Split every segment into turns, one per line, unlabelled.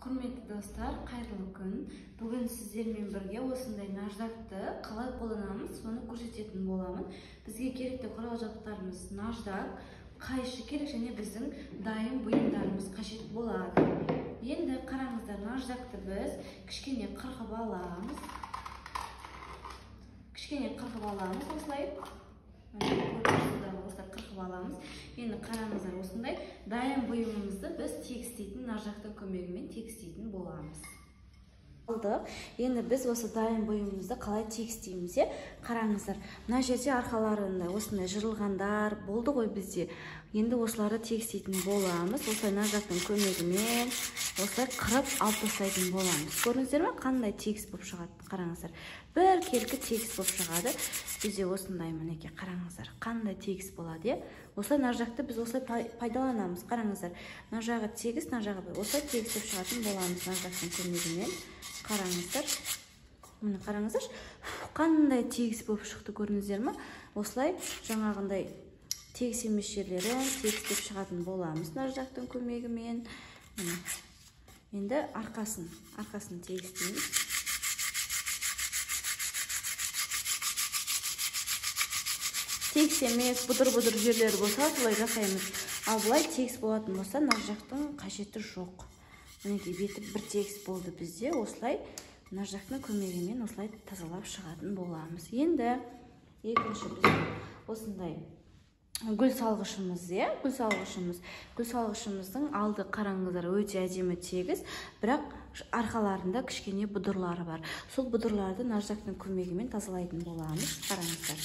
Құрметті достар, қайырлы күн. Бүгін сіздермен бірге осындай наждакты қалай қолданамыз, соны көрсететін боламын. Бізге керекті құрал-жабдықтарымыз наждак, қайшы керек және біздің дайын бұйымдарымыз қажет болады. Енді қараңыздар, наждакты біз кішкене қырқып аламыз. Осылай. Осылай қырқып аламыз. Енді қараңыздар, осындай дайын бұйымымызды біз тегістейтін наждактың көмегімен тегістейтін боламыз. Енді біз осы дайын бұйымымызды қалай тегістейміз? Қараңыздар, мына жерде арқаларында осындай жырылғандар болды ғой бізде. Енді осыларды тегістейтін боламыз. Осылай наждактың көмегімен осылай қырып алып тастайтын боламыз. Көрдіңіздер ме? Қандай тегіс болып шығады? Қараңыздар. Бір келкі тегіс болып шығады. Бізде осындай мінекей, қараңыздар. Қандай тегіс болады? Осылай наждакты біз осылай пайдаланамыз. Қараңыздар. Мына жағы тегіс, мына жағы осылай тегістеп шығатын боламыз наждактың көмегімен. Қараңыздар. Міне қараңыздар. Қандай тегіс болып шықты, көрдіңіздер ме? Осылай жаңағындай тегіс емес жерлерін тегістеп шығатын боламыз наждактың көмегімен. Енді арқасын тегістейміз. Тегіс емес, бұдыр-бұдыр жерлері болса, солай жасаймыз. Ал бұлай тегіс болатын болса, наждактың қажеті жоқ. Мінекей беті бір тегіс болды бізде. Осылай наждактың көмегімен осылай тазалап шығатын боламыз. Енді екінші біз осындай гүл салғышымыз, гүл салғышымыздың алды қараңыздар өте әдемі тегіс, бірақ арқаларында кішкене бұдырлары бар. Сол бұдырларды наждактың көмегімен тазалайтын боламыз. Қараңыздар.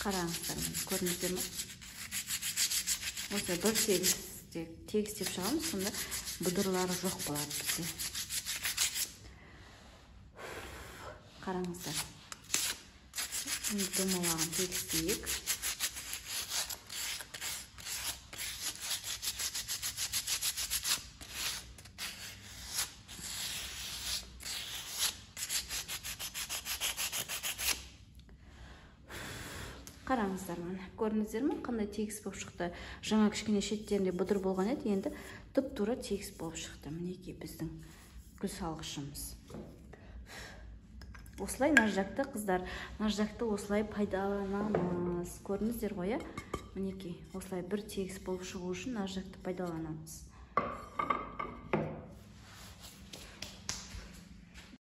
Қараңыздар, көрдіңіздер ме? Осы бір тегістеп шығамыз, сонда бұдырлары жоқ болады бізде. Қараңыздар. Енді домалағын тегістейік. Қараңыздар, көрдіңіздер ме? Қандай тегіс болып шықты. Жаңа кішкене шеттерінде бұдыр болған еді, енді тұп-тура тегіс болып шықты. Мінекей біздің гүл салғышымыз. Осылай наждакты, қыздар, наждакты осылай пайдаланамыз. Көрдіңіздер ғой? Мінекей, осылай бір тегіс болып шығу үшін наждакты пайдаланамыз.